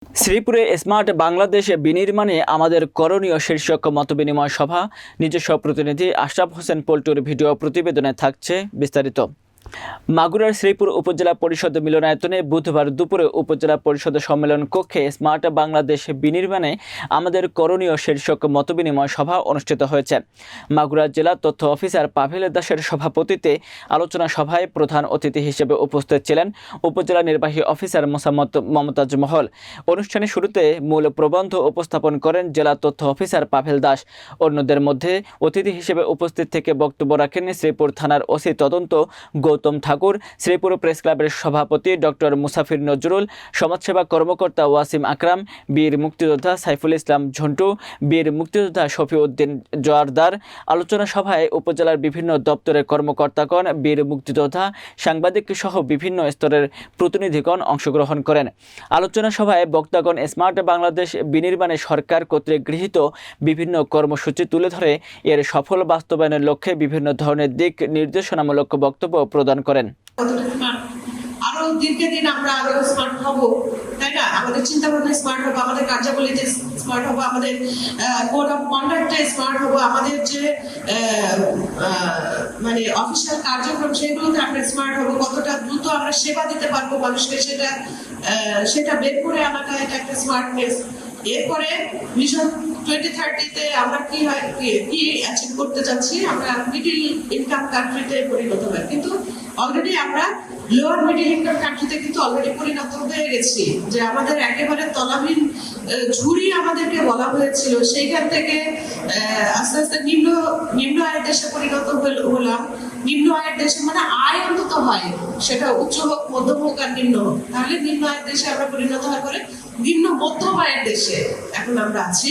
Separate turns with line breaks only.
শ্রীপুরে smart Bangladesh বিনির্মাণে আমাদের করণীয় শীর্ষক মতবিনিময় সভা। নিজস্ব প্রতিনিধি আশরাফ হোসেন পল্টুর ভিডিও প্রতিবেদনে থাকছে বিস্তারিত। মাগুরার শ্রীপুর উপজেলা পরিষদ মিলনায়তনে বুধবার দুপুরে উপজেলা পরিষদ সম্মেলন কক্ষে স্মার্ট বাংলাদেশ বিনির্মাণে আমাদের করণীয় শীর্ষক মতবিনিময় সভা অনুষ্ঠিত হয়েছে। মাগুরা জেলা তথ্য অফিসার পাভেল দাসের সভাপতিত্বে আলোচনা সভায় প্রধান অতিথি হিসেবে উপস্থিত ছিলেন উপজেলা নির্বাহী অফিসার মোসাম্মদ মমতাজ মহল। অনুষ্ঠানের শুরুতে মূল প্রবন্ধ উপস্থাপন করেন জেলা তথ্য অফিসার পাভেল দাস। অন্যদের মধ্যে অতিথি হিসেবে উপস্থিত থেকে বক্তব্য রাখেন শ্রীপুর থানার ওসি তদন্ত গৌতম ঠাকুর, শ্রীপুর প্রেস ক্লাবের সভাপতি ডক্টর মুসাফির নজরুল, সমাজসেবা কর্মকর্তা ওয়াসিম আকরাম, বীর মুক্তিযোদ্ধা সাইফুল ইসলাম ঝন্টু, বীর মুক্তিযোদ্ধা শফিউদ্দিন জোয়ারদার। আলোচনা সভায় উপজেলার বিভিন্ন দপ্তরের কর্মকর্তাগণ, বীর মুক্তিযোদ্ধা, সাংবাদিক সহ বিভিন্ন স্তরের প্রতিনিধিগণ অংশগ্রহণ করেন। আলোচনা সভায় বক্তাগণ স্মার্ট বাংলাদেশ বিনির্মাণে সরকার কর্তৃক গৃহীত বিভিন্ন কর্মসূচি তুলে ধরে এর সফল বাস্তবায়নের লক্ষ্যে বিভিন্ন ধরনের দিক নির্দেশনামূলক বক্তব্য প্রদান করেন।
আরো দীর্ঘদিন আমরা আরো স্মার্ট হব, তাই না? আমাদের চিন্তা ভাবনা স্মার্ট হবে, আমাদের কার্যাবলীতে স্মার্ট হবে, আমাদের কোড অফ কন্ডাক্টে স্মার্ট হবে, আমাদের যে মানে অফিসিয়াল কার্যক্রম সেগুলোতে আমরা স্মার্ট হবো, কতটা দ্রুত আমরা সেবা দিতে পারবো মানুষকে সেটা বের করে আনাটা এটা একটা স্মার্টনেস। এরপরে ভিশন 2030-তে আমরা কি অ্যাচিভ করতে চাচ্ছি, আমরা মিডল ইনকাম কান্ট্রিতে পরিণত হয়, কিন্তু অলরেডি আমরা লোয়ার মিডল ইনকাম কান্ট্রিতে কিন্তু অলরেডি পরিণত হয়ে গেছি। যে আমাদের একেবারে তলাবিহীন ঝুড়ি আমাদেরকে বলা হয়েছিল, সেইখান থেকে আস্তে আস্তে নিম্ন আয়ের দেশে পরিণত হলাম। নিম্ন আয়ের দেশে মানে আয় অন্তত হয়, সেটা উচ্চ হোক, মধ্যম হোক আর নিম্ন হোক, তাহলে নিম্ন আয়ের দেশে আমরা পরিণত হওয়ার পরে নিম্ন মধ্যম আয়ের দেশে এখন আমরা আছি।